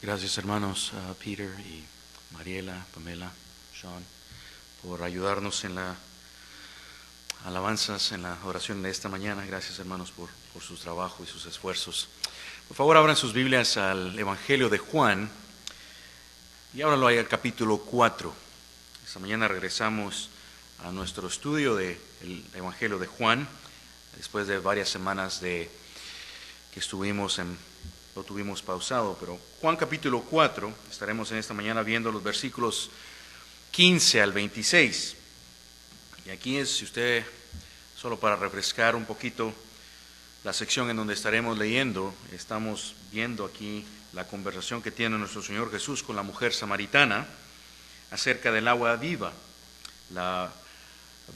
Gracias hermanos Peter y Mariela, Pamela, Sean, por ayudarnos en las alabanzas, en la oración de esta mañana. Gracias hermanos por su trabajo y sus esfuerzos. Por favor, abran sus Biblias al Evangelio de Juan y ábranlo ahí al capítulo 4. Esta mañana regresamos a nuestro estudio del Evangelio de Juan, después de varias semanas que lo tuvimos pausado, pero Juan capítulo 4, estaremos en esta mañana viendo los versículos 15 al 26. Y aquí es, si usted, solo para refrescar un poquito la sección en donde estaremos leyendo, estamos viendo aquí la conversación que tiene nuestro Señor Jesús con la mujer samaritana acerca del agua viva, la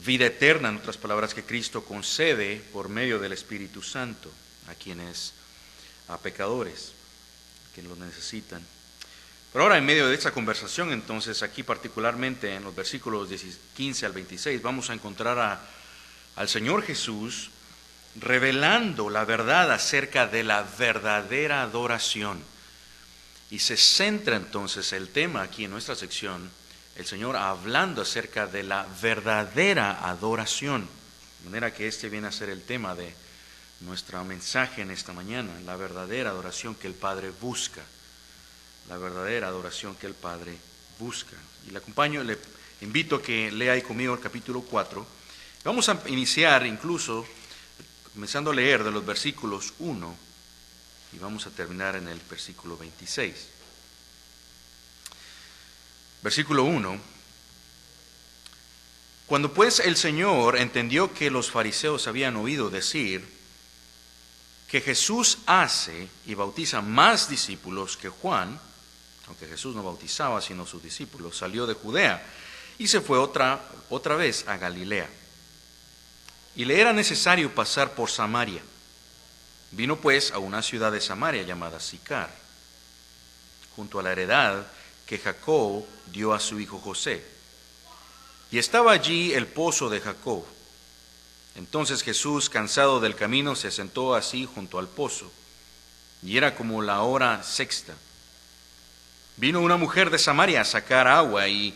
vida eterna, en otras palabras, que Cristo concede por medio del Espíritu Santo a pecadores que lo necesitan. Pero ahora, en medio de esta conversación, entonces, aquí particularmente en los versículos 15 al 26, vamos a encontrar al Señor Jesús revelando la verdad acerca de la verdadera adoración. Y se centra entonces el tema aquí en nuestra sección, el Señor hablando acerca de la verdadera adoración, de manera que este viene a ser el tema de nuestro mensaje en esta mañana, la verdadera adoración que el Padre busca, la verdadera adoración que el Padre busca. Y le invito a que lea ahí conmigo el capítulo 4. Vamos a iniciar incluso, comenzando a leer de los versículos 1 y vamos a terminar en el versículo 26. Versículo 1. Cuando pues el Señor entendió que los fariseos habían oído decir que Jesús hace y bautiza más discípulos que Juan, aunque Jesús no bautizaba sino sus discípulos, salió de Judea y se fue otra vez a Galilea. Y le era necesario pasar por Samaria. Vino pues a una ciudad de Samaria llamada Sicar, junto a la heredad que Jacob dio a su hijo José. Y estaba allí el pozo de Jacob. Entonces Jesús, cansado del camino, se sentó así junto al pozo, y era como la hora sexta. Vino una mujer de Samaria a sacar agua, y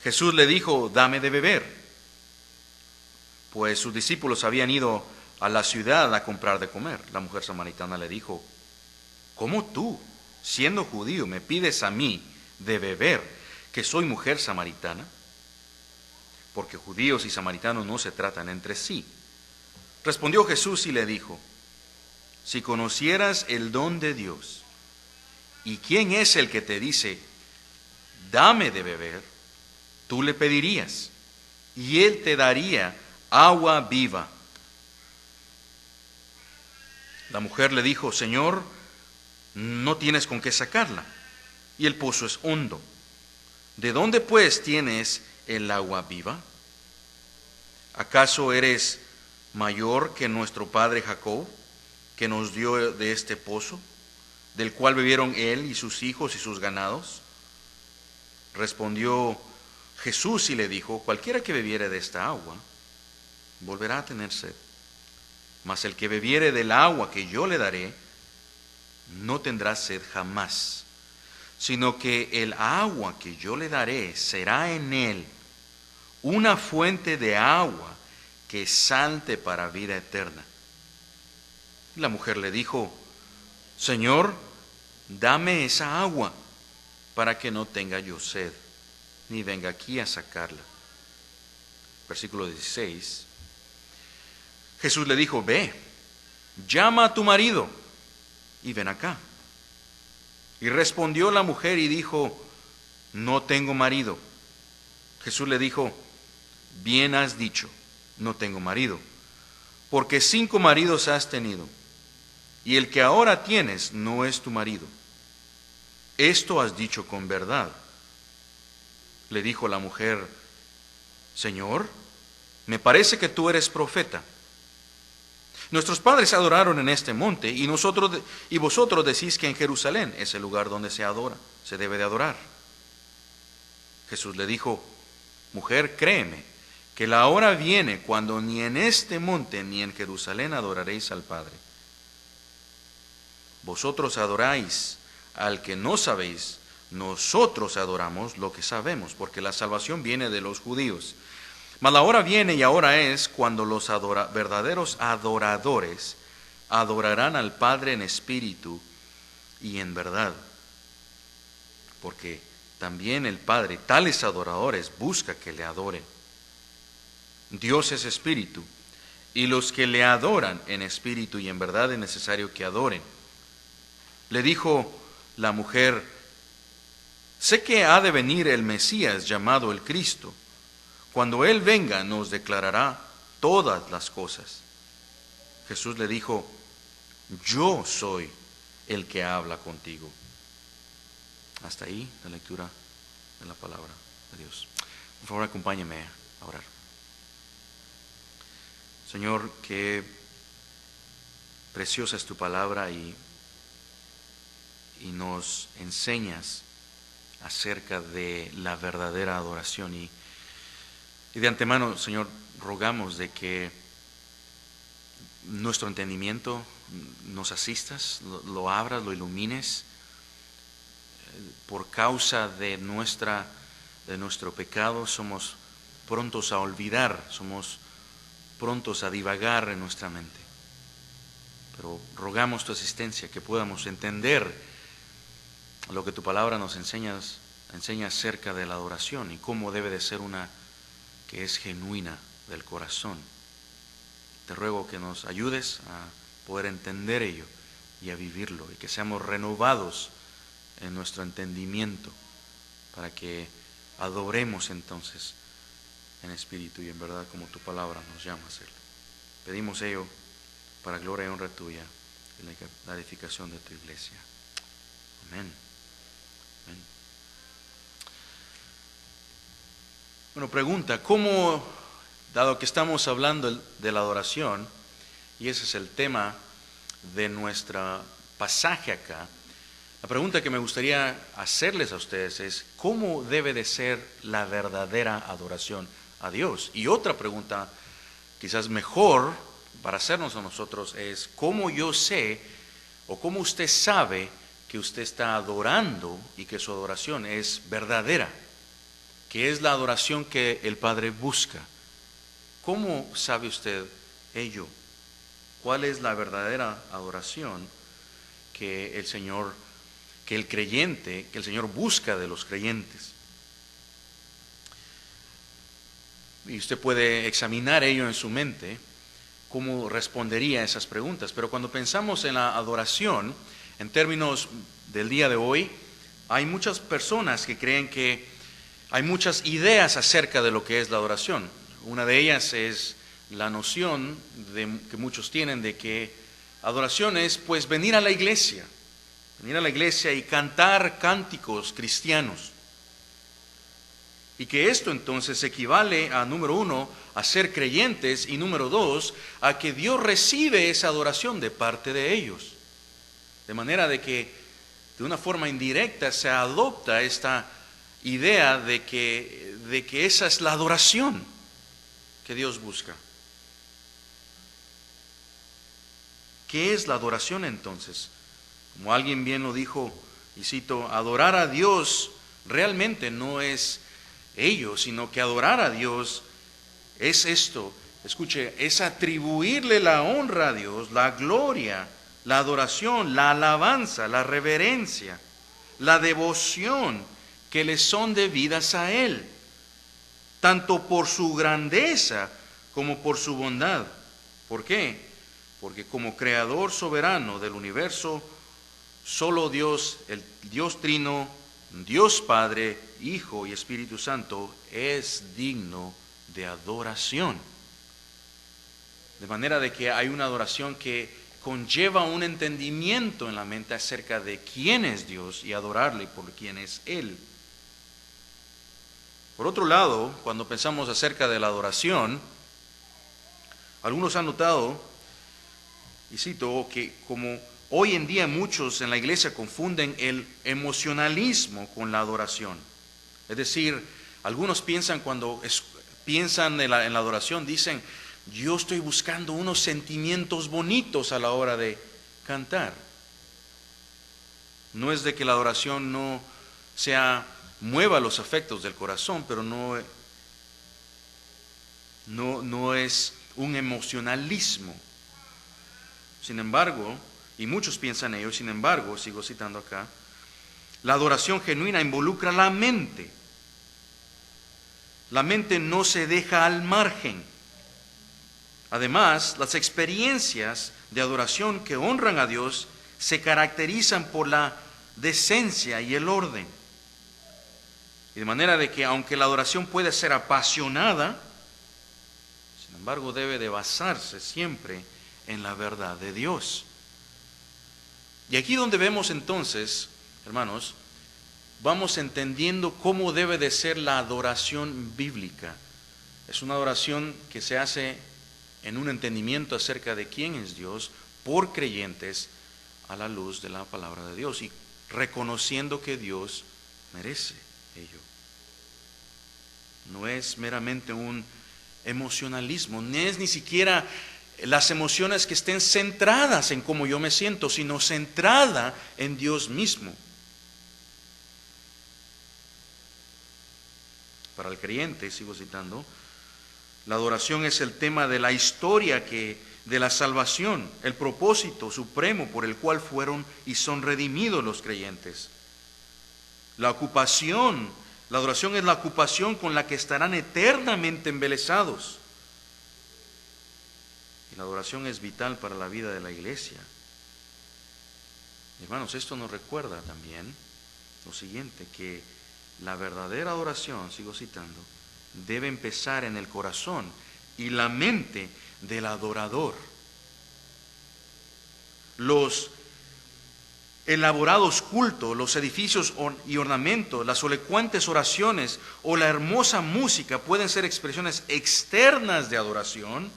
Jesús le dijo: dame de beber, pues sus discípulos habían ido a la ciudad a comprar de comer. La mujer samaritana le dijo: ¿cómo tú, siendo judío, me pides a mí de beber, que soy mujer samaritana? Porque judíos y samaritanos no se tratan entre sí. Respondió Jesús y le dijo: si conocieras el don de Dios, y quién es el que te dice, dame de beber, tú le pedirías, y él te daría agua viva. La mujer le dijo: Señor, no tienes con qué sacarla, y el pozo es hondo. ¿De dónde pues tienes el agua viva? ¿Acaso eres mayor que nuestro padre Jacob, que nos dio de este pozo, del cual bebieron él y sus hijos y sus ganados? Respondió Jesús y le dijo: cualquiera que bebiere de esta agua volverá a tener sed, mas el que bebiere del agua que yo le daré no tendrá sed jamás, sino que el agua que yo le daré será en él una fuente de agua que salte para vida eterna. Y la mujer le dijo: Señor, dame esa agua para que no tenga yo sed, ni venga aquí a sacarla. Versículo 16. Jesús le dijo: ve, llama a tu marido y ven acá. Y respondió la mujer y dijo: no tengo marido. Jesús le dijo: bien has dicho, no tengo marido, porque 5 maridos has tenido, y el que ahora tienes no es tu marido. Esto has dicho con verdad. Le dijo la mujer: Señor, me parece que tú eres profeta. Nuestros padres adoraron en este monte, y vosotros decís que en Jerusalén es el lugar donde se debe de adorar. Jesús le dijo: mujer, créeme, que la hora viene cuando ni en este monte ni en Jerusalén adoraréis al Padre. Vosotros adoráis al que no sabéis, nosotros adoramos lo que sabemos, porque la salvación viene de los judíos. Mas la hora viene y ahora es cuando los verdaderos adoradores adorarán al Padre en espíritu y en verdad. Porque también el Padre, tales adoradores, busca que le adoren. Dios es espíritu, y los que le adoran en espíritu y en verdad es necesario que adoren. Le dijo la mujer: sé que ha de venir el Mesías llamado el Cristo. Cuando Él venga nos declarará todas las cosas. Jesús le dijo: yo soy el que habla contigo. Hasta ahí la lectura de la palabra de Dios. Por favor, acompáñeme a orar. Señor, qué preciosa es tu palabra y nos enseñas acerca de la verdadera adoración. Y de antemano, Señor, rogamos de que nuestro entendimiento nos asistas, lo abras, lo ilumines. Por causa de nuestro pecado somos prontos a olvidar, somos prontos a divagar en nuestra mente. Pero rogamos tu asistencia, que podamos entender lo que tu palabra nos enseña acerca de la adoración y cómo debe de ser una que es genuina del corazón. Te ruego que nos ayudes a poder entender ello y a vivirlo, y que seamos renovados en nuestro entendimiento para que adoremos entonces en espíritu y en verdad como tu palabra nos llama a hacerlo. Pedimos ello para gloria y honra tuya y la edificación de tu iglesia. Amén. Amén. Bueno, pregunta: ¿cómo, dado que estamos hablando de la adoración, y ese es el tema de nuestro pasaje acá, la pregunta que me gustaría hacerles a ustedes es: ¿cómo debe de ser la verdadera adoración a Dios? Y otra pregunta, quizás mejor para hacernos a nosotros, es: ¿cómo yo sé o cómo usted sabe que usted está adorando y que su adoración es verdadera? ¿Qué es la adoración que el Padre busca? ¿Cómo sabe usted ello? ¿Cuál es la verdadera adoración que el Señor, que el creyente, que el Señor busca de los creyentes? Y usted puede examinar ello en su mente, cómo respondería a esas preguntas. Pero cuando pensamos en la adoración, en términos del día de hoy, hay muchas personas que creen que hay muchas ideas acerca de lo que es la adoración. Una de ellas es la noción que muchos tienen de que adoración es pues venir a la iglesia y cantar cánticos cristianos. Y que esto entonces equivale a, número uno, a ser creyentes, y número dos, a que Dios recibe esa adoración de parte de ellos. De manera de que de una forma indirecta se adopta esta idea de que esa es la adoración que Dios busca. ¿Qué es la adoración entonces? Como alguien bien lo dijo, y cito: adorar a Dios realmente no es ello, sino que adorar a Dios es esto. Escuche, es atribuirle la honra a Dios, la gloria, la adoración, la alabanza, la reverencia, la devoción que le son debidas a Él, tanto por su grandeza como por su bondad. ¿Por qué? Porque como creador soberano del universo, solo Dios, el Dios Trino, Dios Padre, Hijo y Espíritu Santo, es digno de adoración. De manera de que hay una adoración que conlleva un entendimiento en la mente acerca de quién es Dios y adorarle por quién es Él. Por otro lado, cuando pensamos acerca de la adoración, algunos han notado, y cito, que como hoy en día muchos en la iglesia confunden el emocionalismo con la adoración. Es decir, algunos piensan piensan en la adoración, dicen: yo estoy buscando unos sentimientos bonitos a la hora de cantar. No es de que la adoración no mueva los afectos del corazón, pero no es un emocionalismo. Sin embargo, y muchos piensan ello, sin embargo, sigo citando acá, la adoración genuina involucra la mente. La mente no se deja al margen. Además, las experiencias de adoración que honran a Dios se caracterizan por la decencia y el orden. Y de manera de que aunque la adoración puede ser apasionada, sin embargo debe de basarse siempre en la verdad de Dios. Y aquí donde vemos entonces, hermanos, vamos entendiendo cómo debe de ser la adoración bíblica. Es una adoración que se hace en un entendimiento acerca de quién es Dios por creyentes a la luz de la palabra de Dios y reconociendo que Dios merece ello. No es meramente un emocionalismo, no es ni siquiera las emociones que estén centradas en cómo yo me siento, sino centrada en Dios mismo. Para el creyente, sigo citando, la adoración es el tema de la historia de la salvación, el propósito supremo por el cual fueron y son redimidos los creyentes. La adoración es la ocupación con la que estarán eternamente embelesados. Y la adoración es vital para la vida de la iglesia. Hermanos, esto nos recuerda también lo siguiente, que la verdadera adoración, sigo citando, debe empezar en el corazón y la mente del adorador. Los elaborados cultos, los edificios y ornamentos, las elocuentes oraciones o la hermosa música pueden ser expresiones externas de adoración,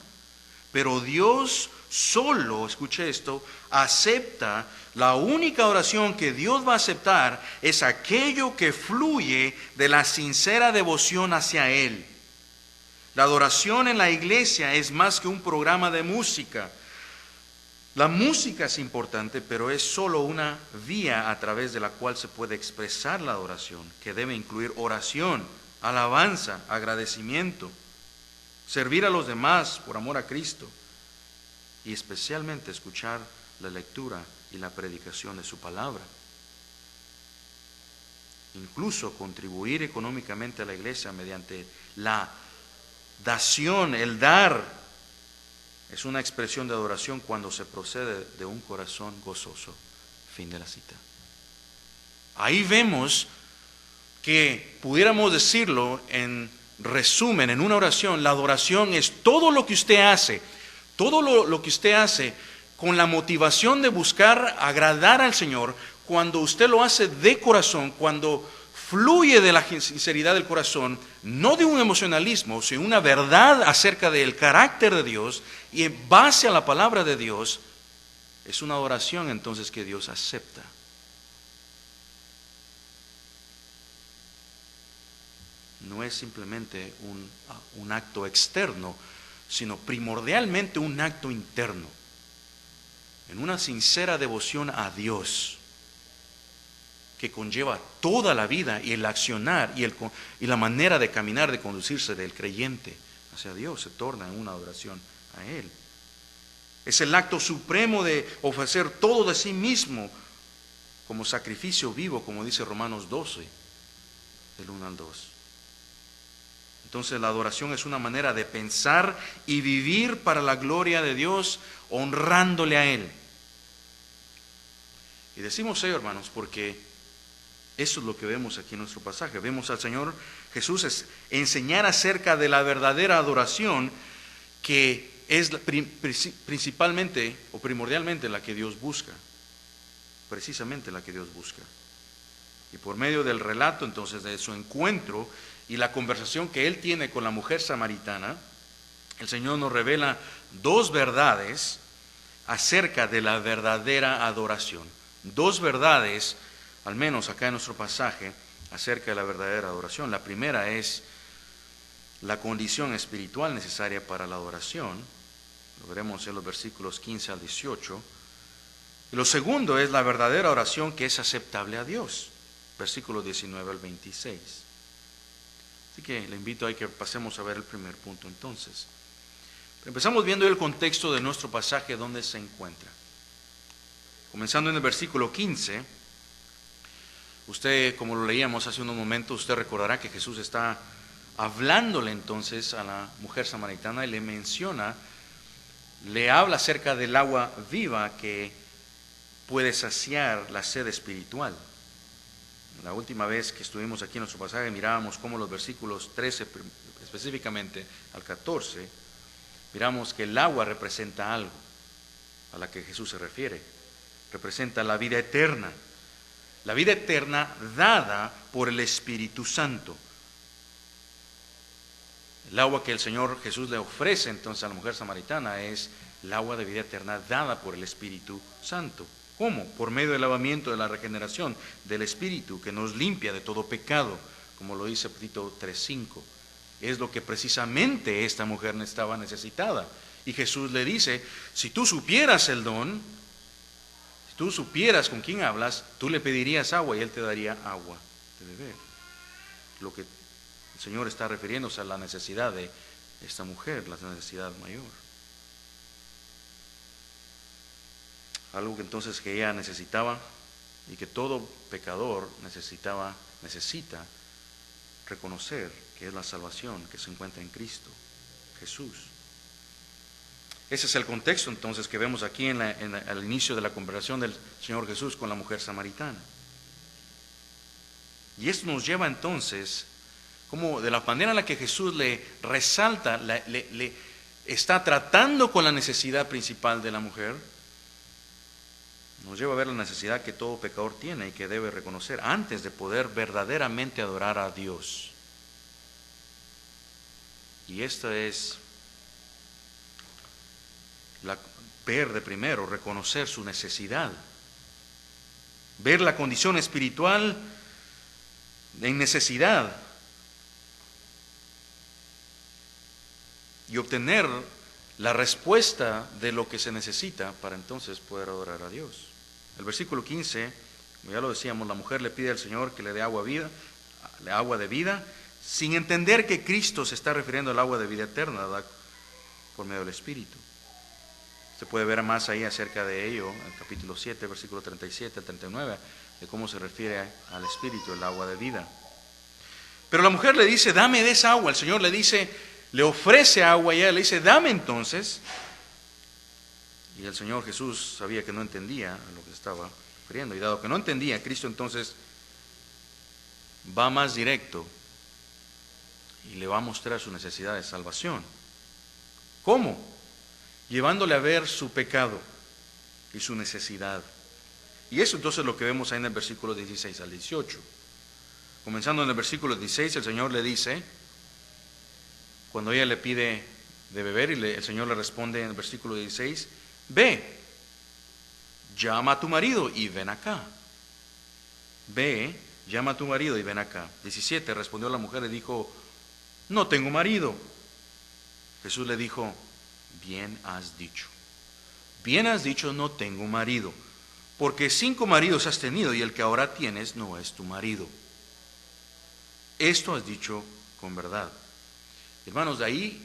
pero Dios solo, escuche esto, acepta. La única oración que Dios va a aceptar es aquello que fluye de la sincera devoción hacia Él. La adoración en la iglesia es más que un programa de música. La música es importante, pero es solo una vía a través de la cual se puede expresar la adoración, que debe incluir oración, alabanza, agradecimiento, servir a los demás por amor a Cristo y especialmente escuchar la lectura y la predicación de su palabra. Incluso contribuir económicamente a la iglesia mediante la dación, el dar, es una expresión de adoración cuando se procede de un corazón gozoso. Fin de la cita. Ahí vemos que pudiéramos decirlo en resumen, en una oración, la adoración es todo lo que usted hace, todo lo que usted hace con la motivación de buscar agradar al Señor, cuando usted lo hace de corazón, cuando fluye de la sinceridad del corazón, no de un emocionalismo, sino una verdad acerca del carácter de Dios y en base a la palabra de Dios, es una adoración entonces que Dios acepta. No es simplemente un acto externo, sino primordialmente un acto interno, en una sincera devoción a Dios, que conlleva toda la vida y el accionar y la manera de caminar, de conducirse del creyente hacia Dios, se torna en una adoración a Él. Es el acto supremo de ofrecer todo de sí mismo como sacrificio vivo, como dice Romanos 12, del 1 al 2. Entonces la adoración es una manera de pensar y vivir para la gloria de Dios, honrándole a Él. Y decimos ello, hermanos, porque eso es lo que vemos aquí en nuestro pasaje. Vemos al Señor Jesús enseñar acerca de la verdadera adoración, que es principalmente o primordialmente la que Dios busca. Precisamente la que Dios busca. Y por medio del relato entonces de su encuentro y la conversación que Él tiene con la mujer samaritana, el Señor nos revela dos verdades acerca de la verdadera adoración. Dos verdades, al menos acá en nuestro pasaje, acerca de la verdadera adoración. La primera es la condición espiritual necesaria para la adoración. Lo veremos en los versículos 15 al 18. Y lo segundo es la verdadera oración que es aceptable a Dios. Versículos 19 al 26. Así que le invito a que pasemos a ver el primer punto entonces. Empezamos viendo el contexto de nuestro pasaje donde se encuentra. Comenzando en el versículo 15, usted, como lo leíamos hace unos momentos, usted recordará que Jesús está hablándole entonces a la mujer samaritana y le menciona, le habla acerca del agua viva que puede saciar la sed espiritual. La última vez que estuvimos aquí en nuestro pasaje mirábamos cómo los versículos 13 específicamente al 14, miramos que el agua representa algo a la que Jesús se refiere. Representa la vida eterna dada por el Espíritu Santo. El agua que el Señor Jesús le ofrece entonces a la mujer samaritana es el agua de vida eterna dada por el Espíritu Santo. ¿Cómo? Por medio del lavamiento de la regeneración del Espíritu que nos limpia de todo pecado, como lo dice Tito 3:5. Es lo que precisamente esta mujer estaba necesitada. Y Jesús le dice, si tú supieras el don, si tú supieras con quién hablas, tú le pedirías agua y Él te daría agua de beber. Lo que el Señor está refiriéndose a la necesidad de esta mujer, la necesidad mayor. Algo que entonces que ella necesitaba y que todo pecador necesita reconocer, que es la salvación que se encuentra en Cristo Jesús. Ese es el contexto entonces que vemos aquí al inicio de la conversación del Señor Jesús con la mujer samaritana. Y esto nos lleva entonces, como de la manera en la que Jesús le resalta, le está tratando con la necesidad principal de la mujer, nos lleva a ver la necesidad que todo pecador tiene y que debe reconocer antes de poder verdaderamente adorar a Dios. Y esta es ver de primero, reconocer su necesidad, ver la condición espiritual en necesidad y obtener la respuesta de lo que se necesita para entonces poder adorar a Dios. El versículo 15, como ya lo decíamos, la mujer le pide al Señor que le dé agua de vida, sin entender que Cristo se está refiriendo al agua de vida eterna, ¿verdad?, por medio del Espíritu. Se puede ver más ahí acerca de ello, en el capítulo 7, versículo 37 al 39, de cómo se refiere al Espíritu, el agua de vida. Pero la mujer le dice, dame de esa agua. El Señor le dice, le ofrece agua y ella le dice, dame entonces. Y el Señor Jesús sabía que no entendía a lo que se estaba refiriendo. Y dado que no entendía, Cristo entonces va más directo y le va a mostrar su necesidad de salvación. ¿Cómo? Llevándole a ver su pecado y su necesidad. Y eso entonces es lo que vemos ahí en el versículo 16 al 18. Comenzando en el versículo 16, el Señor le dice, cuando ella le pide de beber, y el Señor le responde en el versículo 16, ve, llama a tu marido y ven acá. Ve, llama a tu marido y ven acá. 17, respondió la mujer y dijo, no tengo marido. Jesús le dijo, bien has dicho, no tengo marido, porque 5 maridos has tenido y el que ahora tienes no es tu marido. Esto has dicho con verdad. Hermanos, de ahí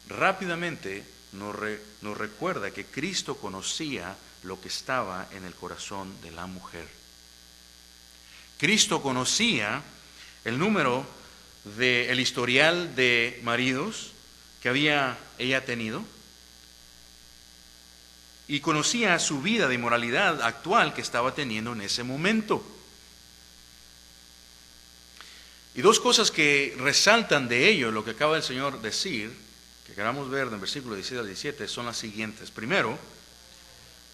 rápidamente nos recuerda que Cristo conocía lo que estaba en el corazón de la mujer. Cristo conocía el número del historial de maridos que había ella tenido y conocía su vida de inmoralidad actual que estaba teniendo en ese momento. Y 2 cosas que resaltan de ello, lo que acaba el Señor decir, que queramos ver en el versículo 16 al 17, son las siguientes. Primero,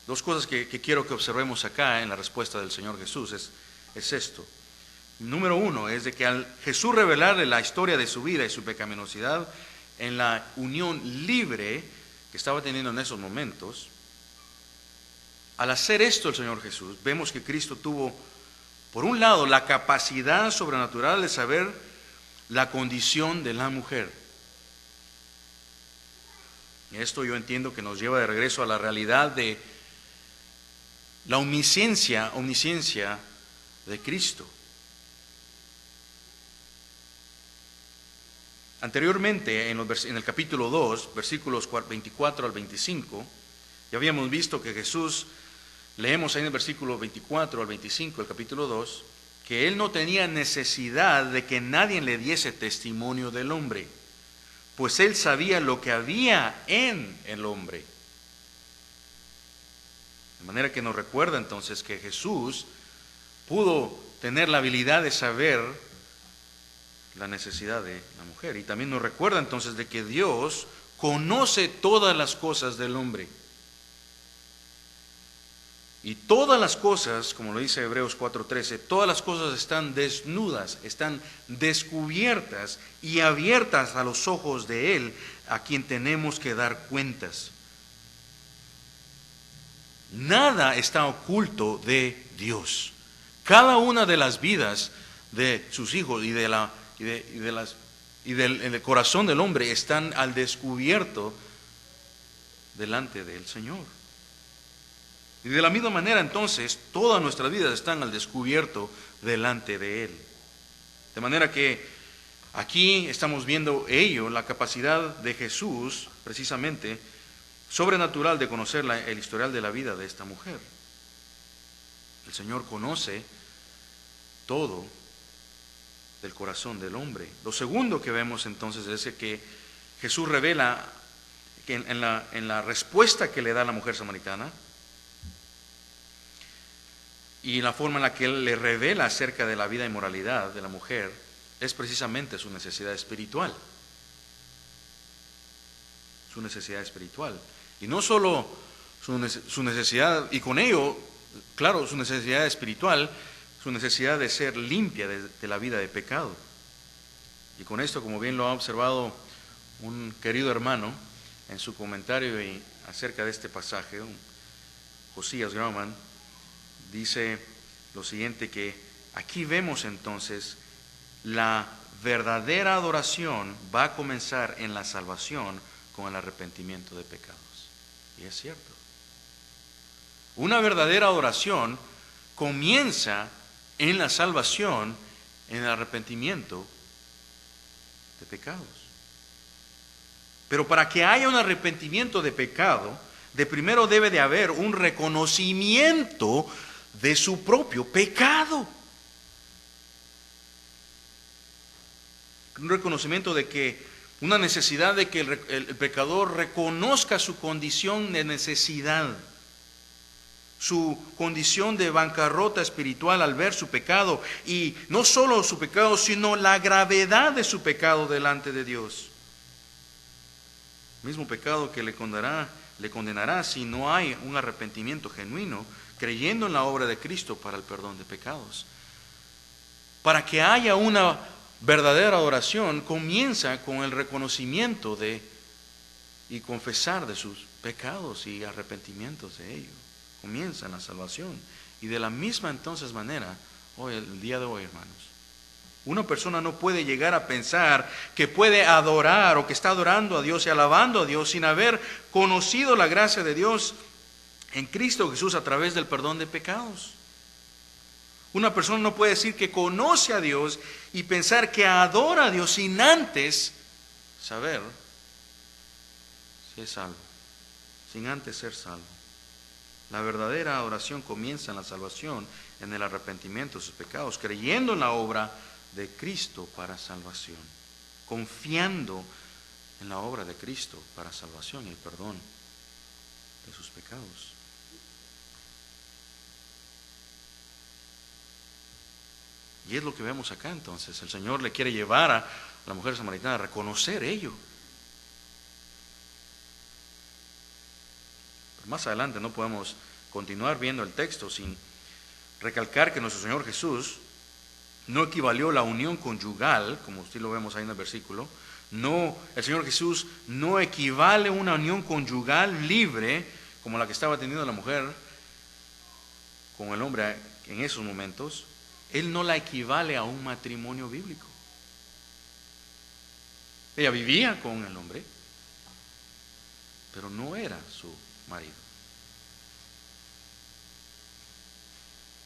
2 cosas que quiero que observemos acá en la respuesta del Señor Jesús es esto. Número 1 es de que al Jesús revelarle la historia de su vida y su pecaminosidad en la unión libre que estaba teniendo en esos momentos, al hacer esto el Señor Jesús, vemos que Cristo tuvo, por un lado, la capacidad sobrenatural de saber la condición de la mujer. Y esto yo entiendo que nos lleva de regreso a la realidad de la omnisciencia de Cristo. Anteriormente, en el capítulo 2, versículos 24 al 25, ya habíamos visto que Jesús, leemos ahí en el versículo 24 al 25, el capítulo 2, que Él no tenía necesidad de que nadie le diese testimonio del hombre, pues Él sabía lo que había en el hombre. De manera que nos recuerda entonces que Jesús pudo tener la habilidad de saber la necesidad de la mujer. Y también nos recuerda entonces de que Dios conoce todas las cosas del hombre. Y todas las cosas, como lo dice Hebreos 4:13, todas las cosas están desnudas, están descubiertas y abiertas a los ojos de Él, a quien tenemos que dar cuentas. Nada está oculto de Dios. Cada una de las vidas de sus hijos y del corazón del hombre están al descubierto delante del Señor. Y de la misma manera entonces todas nuestras vidas están al descubierto delante de Él. De manera que aquí estamos viendo la capacidad de Jesús, precisamente, sobrenatural de conocer el historial de la vida de esta mujer. El Señor conoce todo del corazón del hombre. Lo segundo que vemos entonces es que Jesús revela que en la respuesta que le da a la mujer samaritana y la forma en la que Él le revela acerca de la vida y moralidad de la mujer es precisamente su necesidad espiritual. Su necesidad espiritual. Y no solo su necesidad, y con ello, claro, su necesidad espiritual, su necesidad de ser limpia de la vida de pecado. Y con esto, como bien lo ha observado un querido hermano en su comentario acerca de este pasaje, Josías Grauman, dice lo siguiente, que aquí vemos entonces la verdadera adoración va a comenzar en la salvación con el arrepentimiento de pecados. Y es cierto. Una verdadera adoración comienza en la salvación, en el arrepentimiento de pecados. Pero para que haya un arrepentimiento de pecado, de primero debe de haber un reconocimiento de su propio pecado. Un reconocimiento de que, una necesidad de que el pecador reconozca su condición de necesidad, su condición de bancarrota espiritual al ver su pecado, y no solo su pecado, sino la gravedad de su pecado delante de Dios. Mismo pecado que le condenará si no hay un arrepentimiento genuino, creyendo en la obra de Cristo para el perdón de pecados. Para que haya una verdadera adoración, comienza con el reconocimiento y confesar de sus pecados y arrepentimientos de ellos. Comienza en la salvación. Y de la misma entonces manera, el día de hoy, hermanos, una persona no puede llegar a pensar que puede adorar o que está adorando a Dios y alabando a Dios sin haber conocido la gracia de Dios en Cristo Jesús a través del perdón de pecados. Una persona no puede decir que conoce a Dios y pensar que adora a Dios sin antes saber si es salvo, sin antes ser salvo. La verdadera adoración comienza en la salvación, en el arrepentimiento de sus pecados, creyendo en la obra de Cristo para salvación, confiando en la obra de Cristo para salvación y el perdón de sus pecados. Y es lo que vemos acá entonces. El Señor le quiere llevar a la mujer samaritana a reconocer ello. Pero más adelante no podemos continuar viendo el texto sin recalcar que nuestro Señor Jesús no equivalió la unión conyugal, como sí lo vemos ahí en el versículo. No, el Señor Jesús no equivale a una unión conyugal libre, como la que estaba teniendo la mujer con el hombre en esos momentos. Él no la equivale a un matrimonio bíblico. Ella vivía con el hombre, pero no era su marido.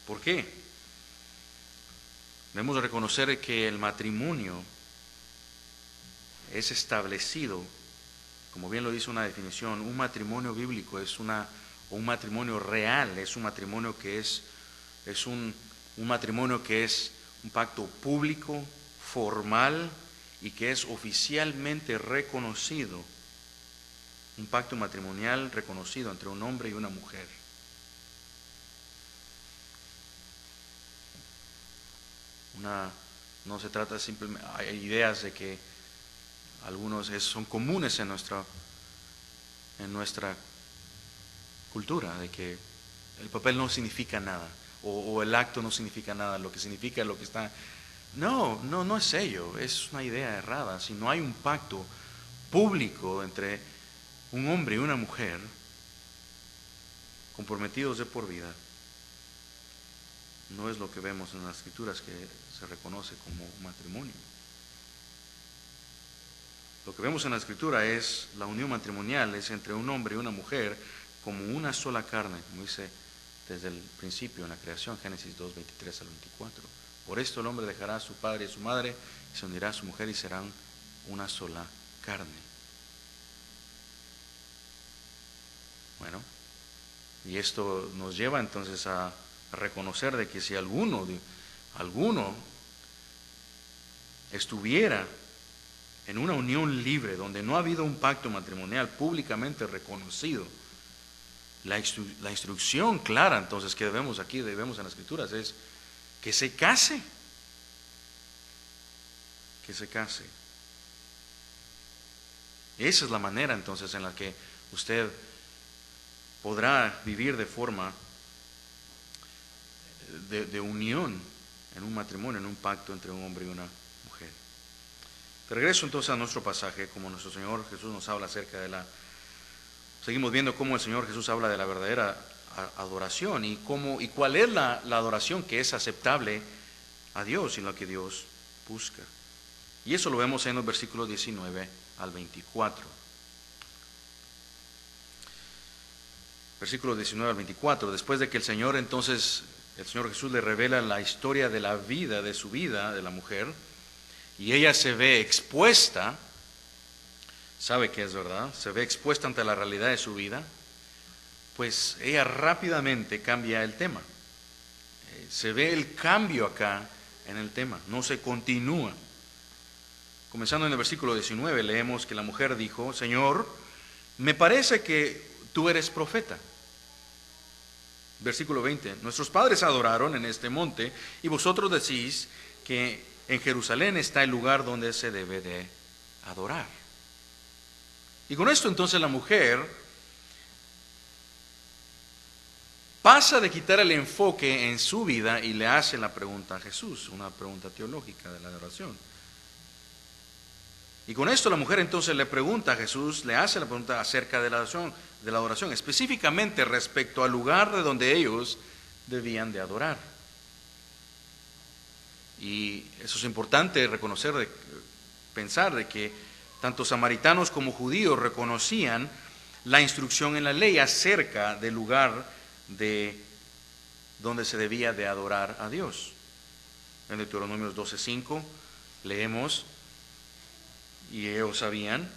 ¿Por qué? Debemos reconocer que el matrimonio es establecido, como bien lo dice una definición, un matrimonio bíblico es un matrimonio real, es un matrimonio que es un matrimonio que es un pacto público, formal y que es oficialmente reconocido, un pacto matrimonial reconocido entre un hombre y una mujer. No se trata simplemente, hay ideas de que algunos son comunes en nuestra cultura, de que el papel no significa nada, o el acto no significa nada, lo que significa es lo que está. No es ello, es una idea errada. Si no hay un pacto público entre un hombre y una mujer, comprometidos de por vida, no es lo que vemos en las Escrituras que se reconoce como matrimonio. Lo que vemos en la Escritura es la unión matrimonial, es entre un hombre y una mujer como una sola carne, como dice desde el principio en la creación, Génesis 2, 23 al 24. Por esto el hombre dejará a su padre y a su madre, y se unirá a su mujer y serán una sola carne. Bueno, y esto nos lleva entonces a reconocer de que si alguno estuviera en una unión libre donde no ha habido un pacto matrimonial públicamente reconocido, la instrucción clara entonces que debemos en las Escrituras es que se case. Que se case. Esa es la manera entonces en la que usted podrá vivir de forma de unión en un matrimonio, en un pacto entre un hombre y una mujer. De regreso entonces a nuestro pasaje, como nuestro Señor Jesús nos habla acerca de seguimos viendo cómo el Señor Jesús habla de la verdadera adoración y cuál es la adoración que es aceptable a Dios y la que Dios busca. Y eso lo vemos en los versículos 19 al 24. Versículos 19 al 24. Después de que el Señor Jesús le revela la historia de la vida, de su vida, de la mujer, y ella se ve expuesta, sabe que es verdad, se ve expuesta ante la realidad de su vida, pues ella rápidamente cambia el tema. Se ve el cambio acá en el tema, no se continúa. Comenzando en el versículo 19, leemos que la mujer dijo: Señor, me parece que tú eres profeta. Versículo 20, nuestros padres adoraron en este monte, y vosotros decís que en Jerusalén está el lugar donde se debe de adorar. Y con esto entonces la mujer pasa de quitar el enfoque en su vida y le hace la pregunta a Jesús, una pregunta teológica de la adoración. Y con esto la mujer entonces le pregunta a Jesús, le hace la pregunta acerca de la adoración, específicamente respecto al lugar de donde ellos debían de adorar. Y eso es importante reconocer, pensar de que tanto samaritanos como judíos reconocían la instrucción en la ley acerca del lugar de donde se debía de adorar a Dios. En Deuteronomios 12:5 leemos: y ellos sabían,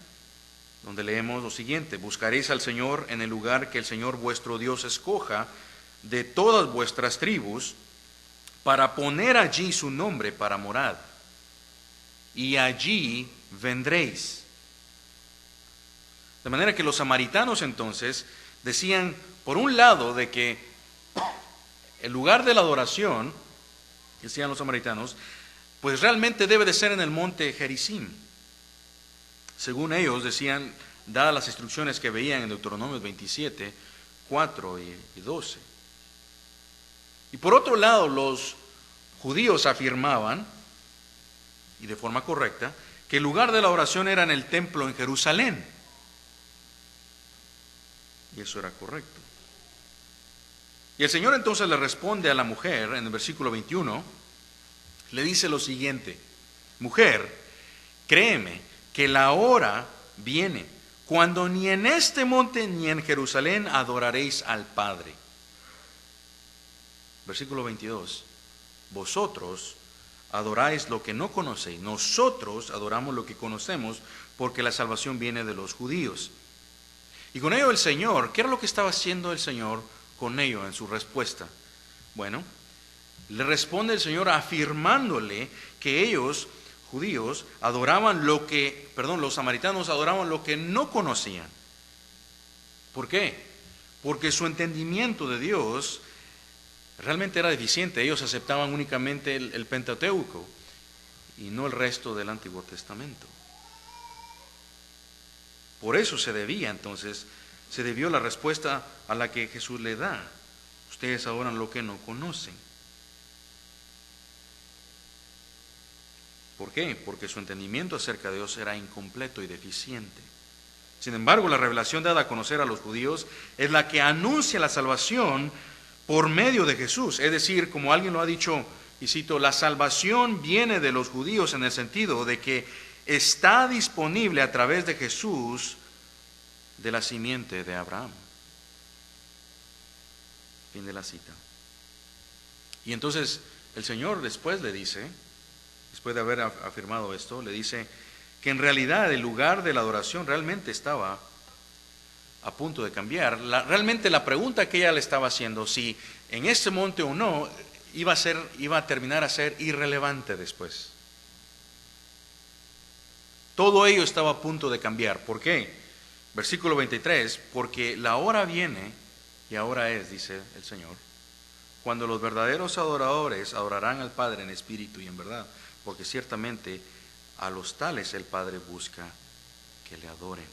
donde leemos lo siguiente: buscaréis al Señor en el lugar que el Señor vuestro Dios escoja de todas vuestras tribus, para poner allí su nombre para morar, y allí vendréis. De manera que los samaritanos entonces decían, por un lado, de que el lugar de la adoración, decían los samaritanos, pues realmente debe de ser en el monte Gerizim. Según ellos decían, dadas las instrucciones que veían en Deuteronomio 27, 4 y 12. Y por otro lado, los judíos afirmaban, y de forma correcta, que el lugar de la oración era en el templo en Jerusalén. Y eso era correcto. Y el Señor entonces le responde a la mujer en el versículo 21, le dice lo siguiente: mujer, créeme que la hora viene cuando ni en este monte ni en Jerusalén adoraréis al Padre. versículo 22, vosotros adoráis lo que no conocéis, nosotros adoramos lo que conocemos, porque la salvación viene de los judíos. Y con ello el Señor, ¿qué era lo que estaba haciendo el Señor con ello en su respuesta? Bueno, le responde el Señor afirmándole que ellos, judíos, adoraban los samaritanos adoraban lo que no conocían. ¿Por qué? Porque su entendimiento de Dios realmente era deficiente. Ellos aceptaban únicamente el Pentateuco y no el resto del Antiguo Testamento. Por eso se debió la respuesta a la que Jesús le da. Ustedes adoran lo que no conocen. ¿Por qué? Porque su entendimiento acerca de Dios era incompleto y deficiente. Sin embargo, la revelación dada a conocer a los judíos es la que anuncia la salvación por medio de Jesús. Es decir, como alguien lo ha dicho, y cito, la salvación viene de los judíos en el sentido de que está disponible a través de Jesús, de la simiente de Abraham. Fin de la cita. Y entonces el Señor después le dice, después de haber afirmado esto, le dice que en realidad el lugar de la adoración realmente estaba a punto de cambiar. Realmente la pregunta que ella le estaba haciendo, si en este monte o no, iba a terminar a ser irrelevante después. Todo ello estaba a punto de cambiar. ¿Por qué? Versículo 23, porque la hora viene, y ahora es, dice el Señor, cuando los verdaderos adoradores adorarán al Padre en espíritu y en verdad, porque ciertamente a los tales el Padre busca que le adoren.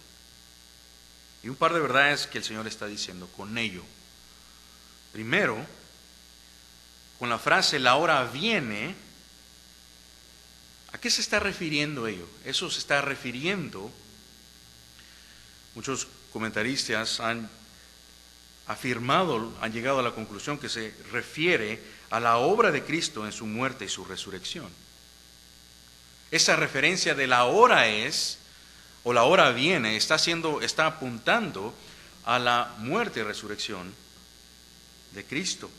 Y un par de verdades que el Señor está diciendo con ello. Primero, con la frase la hora viene, ¿a qué se está refiriendo ello? Eso se está refiriendo, muchos comentaristas han afirmado, han llegado a la conclusión que se refiere a la obra de Cristo en su muerte y su resurrección. Esa referencia de la hora es, o la hora viene, está apuntando a la muerte y resurrección de Cristo.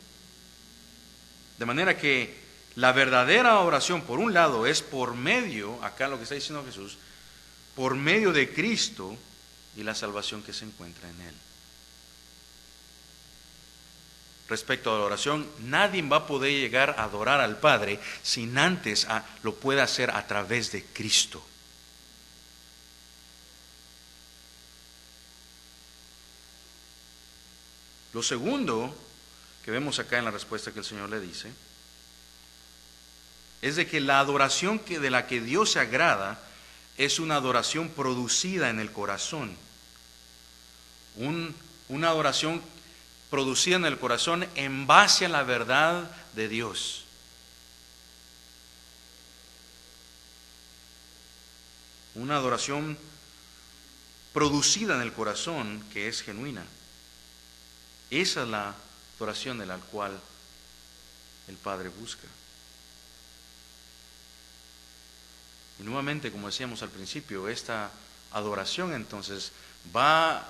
De manera que la verdadera oración, por un lado, es por medio, acá lo que está diciendo Jesús, por medio de Cristo y la salvación que se encuentra en Él. Respecto a la oración, nadie va a poder llegar a adorar al Padre sin antes lo pueda hacer a través de Cristo. Lo segundo que vemos acá en la respuesta que el Señor le dice es de que la adoración de la que Dios se agrada es una adoración producida en el corazón. Una adoración producida en el corazón en base a la verdad de Dios. Una adoración producida en el corazón que es genuina. Esa es la adoración de la cual el Padre busca. Y nuevamente, como decíamos al principio, esta adoración entonces va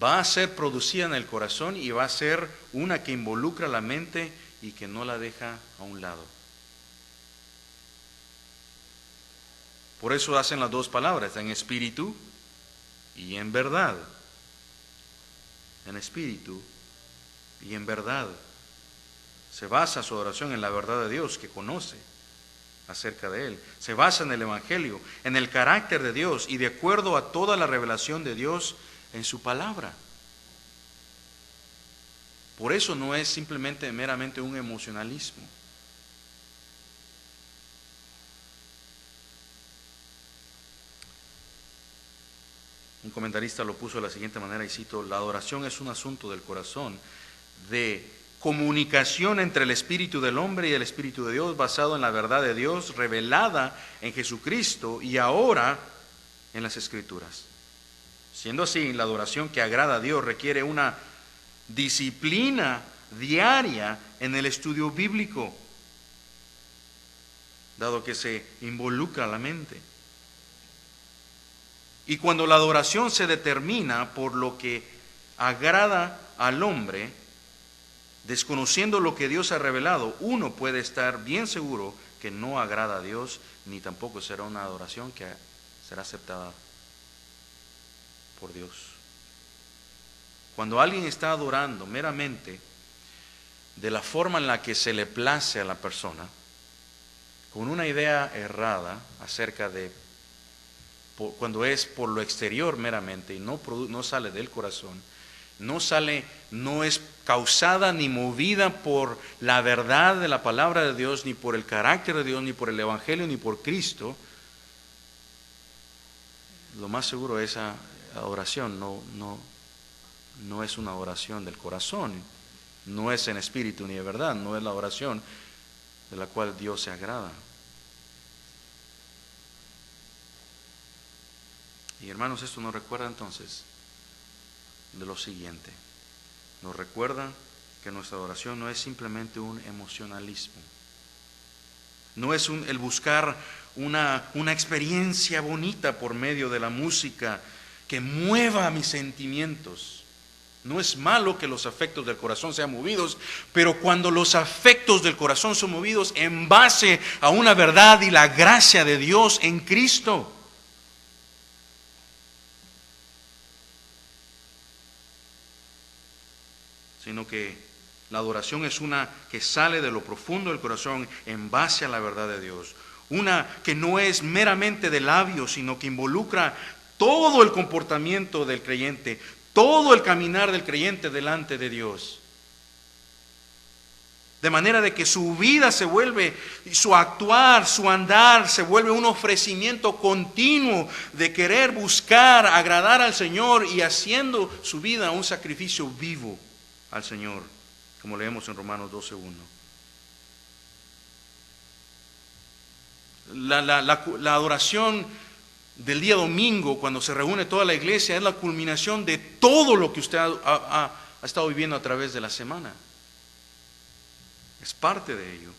a ser producida en el corazón y va a ser una que involucra la mente y que no la deja a un lado. Por eso hacen las dos palabras, en espíritu y en verdad. En espíritu y en verdad. Se basa su adoración en la verdad de Dios que conoce acerca de Él. Se basa en el Evangelio, en el carácter de Dios y de acuerdo a toda la revelación de Dios en su palabra. Por eso no es simplemente meramente un emocionalismo. Un comentarista lo puso de la siguiente manera, y cito: la adoración es un asunto del corazón, de comunicación entre el espíritu del hombre y el espíritu de Dios, basado en la verdad de Dios revelada en Jesucristo y ahora en las Escrituras. Siendo así, la adoración que agrada a Dios requiere una disciplina diaria en el estudio bíblico, dado que se involucra la mente. Y cuando la adoración se determina por lo que agrada al hombre, desconociendo lo que Dios ha revelado, uno puede estar bien seguro que no agrada a Dios, ni tampoco será una adoración que será aceptada por Dios. Cuando alguien está adorando meramente de la forma en la que se le place a la persona, con una idea errada acerca de cuando es por lo exterior meramente y no sale del corazón, no es causada ni movida por la verdad de la palabra de Dios, ni por el carácter de Dios, ni por el Evangelio, ni por Cristo, lo más seguro esa adoración no es una oración del corazón, no es en espíritu ni de verdad, no es la oración de la cual Dios se agrada. Y hermanos, esto nos recuerda entonces de lo siguiente. Nos recuerda que nuestra adoración no es simplemente un emocionalismo. No es el buscar una experiencia bonita por medio de la música que mueva mis sentimientos. No es malo que los afectos del corazón sean movidos, pero cuando los afectos del corazón son movidos en base a una verdad y la gracia de Dios en Cristo. Sino que la adoración es una que sale de lo profundo del corazón en base a la verdad de Dios. Una que no es meramente de labios, sino que involucra todo el comportamiento del creyente, todo el caminar del creyente delante de Dios. De manera de que su vida se vuelve, su actuar, su andar se vuelve un ofrecimiento continuo de querer buscar, agradar al Señor y haciendo su vida un sacrificio vivo al Señor, como leemos en Romanos 12:1. La adoración del día domingo, cuando se reúne toda la iglesia, es la culminación de todo lo que usted ha estado viviendo a través de la semana. Es parte de ello.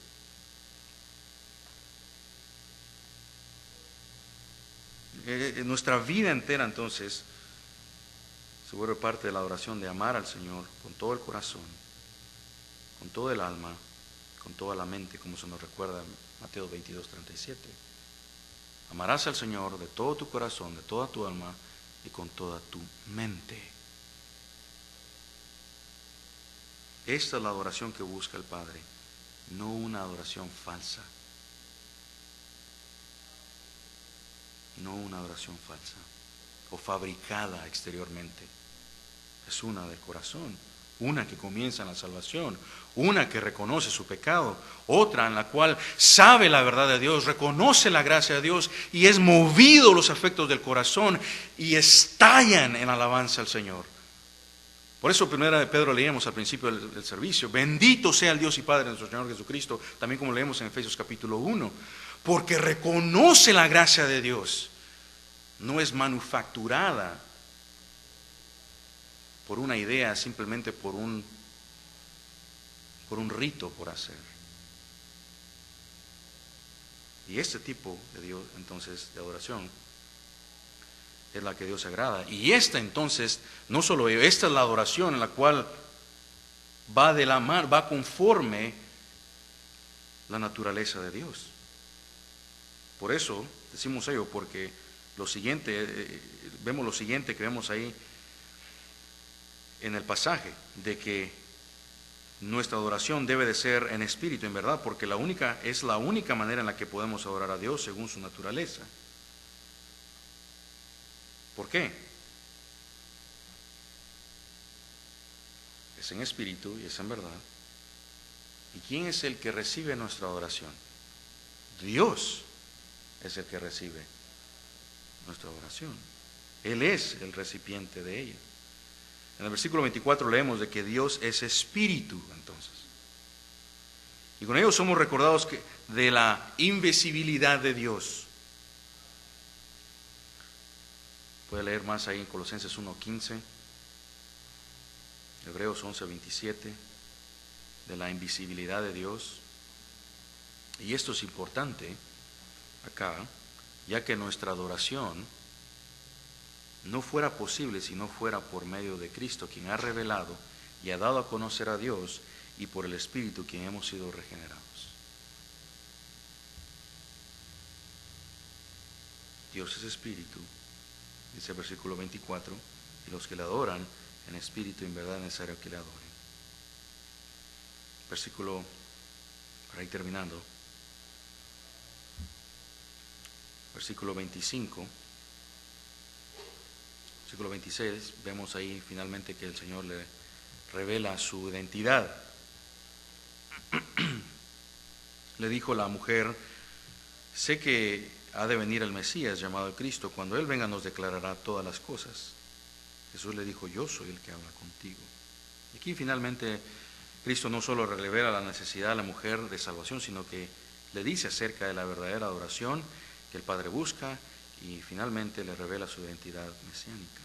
Nuestra vida entera entonces se vuelve parte de la adoración de amar al Señor con todo el corazón, con todo el alma, con toda la mente, como se nos recuerda en Mateo 22:37. Amarás al Señor de todo tu corazón, de toda tu alma y con toda tu mente. Esta es la adoración que busca el Padre, no una adoración falsa. No una adoración falsa o fabricada exteriormente. Es una del corazón, una que comienza en la salvación, una que reconoce su pecado, otra en la cual sabe la verdad de Dios, reconoce la gracia de Dios y es movido los afectos del corazón y estallan en alabanza al Señor. Por eso primera de Pedro leíamos al principio del servicio: bendito sea el Dios y Padre de nuestro Señor Jesucristo, también como leemos en Efesios capítulo 1, porque reconoce la gracia de Dios, no es manufacturada por una idea, simplemente por un rito por hacer. Y este tipo de Dios, entonces, de adoración, es la que Dios agrada. Y esta entonces, no solo ello, esta es la adoración en la cual va conforme la naturaleza de Dios. Por eso decimos ello, porque vemos lo siguiente que vemos ahí en el pasaje, de que nuestra adoración debe de ser en espíritu, en verdad, porque es la única manera en la que podemos adorar a Dios según su naturaleza. ¿Por qué? Es en espíritu y es en verdad. ¿Y quién es el que recibe nuestra adoración? Dios es el que recibe nuestra adoración. Él es el recipiente de ella. En el versículo 24 leemos de que Dios es espíritu, entonces. Y con ello somos recordados de la invisibilidad de Dios. Puede leer más ahí en Colosenses 1:15, Hebreos 11:27, de la invisibilidad de Dios. Y esto es importante acá, ya que nuestra adoración no fuera posible si no fuera por medio de Cristo, quien ha revelado y ha dado a conocer a Dios y por el Espíritu quien hemos sido regenerados. Dios es Espíritu, dice el versículo 24, y los que le adoran en espíritu y en verdad es necesario que le adoren. Versículo, para ir terminando, versículo 25, versículo 26, vemos ahí finalmente que el Señor le revela su identidad. Le dijo la mujer: sé que ha de venir el Mesías llamado el Cristo, cuando Él venga nos declarará todas las cosas. Jesús le dijo: yo soy el que habla contigo. Y aquí finalmente Cristo no solo revela la necesidad de la mujer de salvación, sino que le dice acerca de la verdadera adoración que el Padre busca, y finalmente le revela su identidad mesiánica.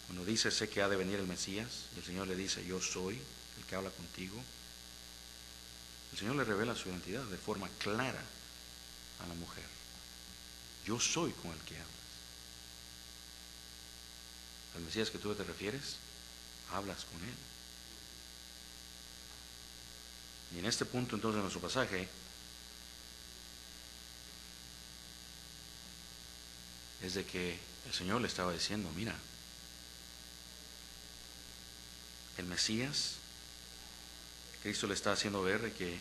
Cuando dice: sé que ha de venir el Mesías, y el Señor le dice: yo soy el que habla contigo, el Señor le revela su identidad de forma clara a la mujer. Yo soy con el que hablas. Al Mesías que tú te refieres, hablas con Él. Y en este punto entonces de nuestro pasaje es de que el Señor le estaba diciendo: mira, el Mesías, Cristo le está haciendo ver de que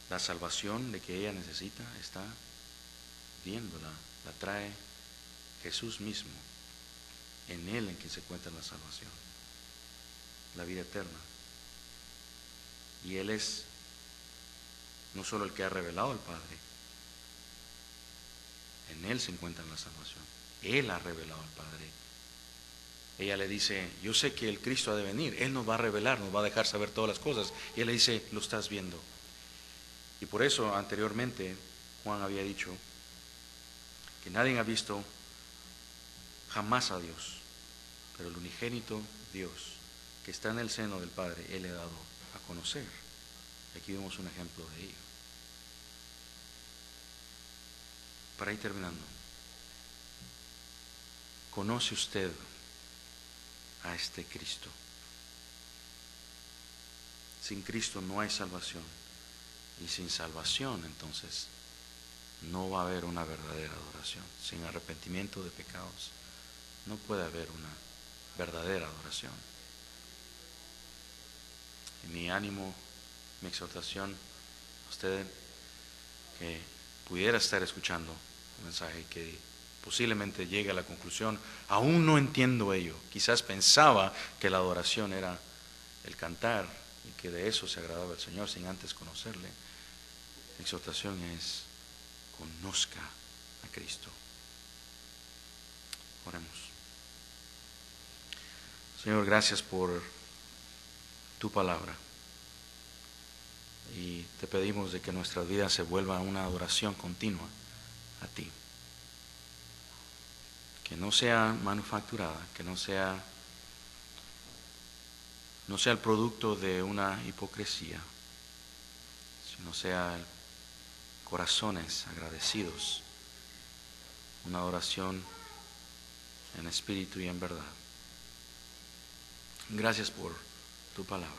la salvación de que ella necesita está viéndola, la trae Jesús mismo. En Él en que se encuentra la salvación, la vida eterna. Y Él es no solo el que ha revelado al Padre, en Él se encuentra la salvación. Él ha revelado al Padre. Ella le dice: yo sé que el Cristo ha de venir, Él nos va a revelar, nos va a dejar saber todas las cosas. Y Él le dice: lo estás viendo. Y por eso anteriormente Juan había dicho que nadie ha visto jamás a Dios, pero el unigénito Dios que está en el seno del Padre, Él le ha dado a conocer. Aquí vemos un ejemplo de ello. Para ir terminando, ¿conoce usted a este Cristo? Sin Cristo no hay salvación, y sin salvación entonces no va a haber una verdadera adoración. Sin arrepentimiento de pecados no puede haber una verdadera adoración. Y mi ánimo, mi exhortación a usted que pudiera estar escuchando un mensaje que posiblemente llegue a la conclusión: aún no entiendo ello. Quizás pensaba que la adoración era el cantar y que de eso se agradaba al Señor sin antes conocerle. Mi exhortación es: conozca a Cristo. Oremos. Señor, gracias por tu palabra, y te pedimos de que nuestra vida se vuelva una adoración continua a ti, que no sea manufacturada, que no sea el producto de una hipocresía, sino sea corazones agradecidos, una adoración en espíritu y en verdad. Gracias por tu palabra.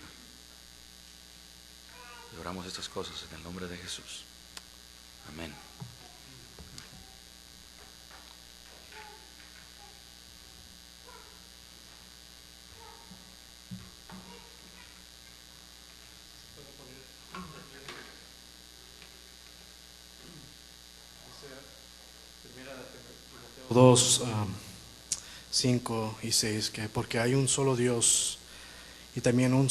Y oramos estas cosas en el nombre de Jesús. Amén. Dos 5 y 6, que porque hay un solo Dios y también un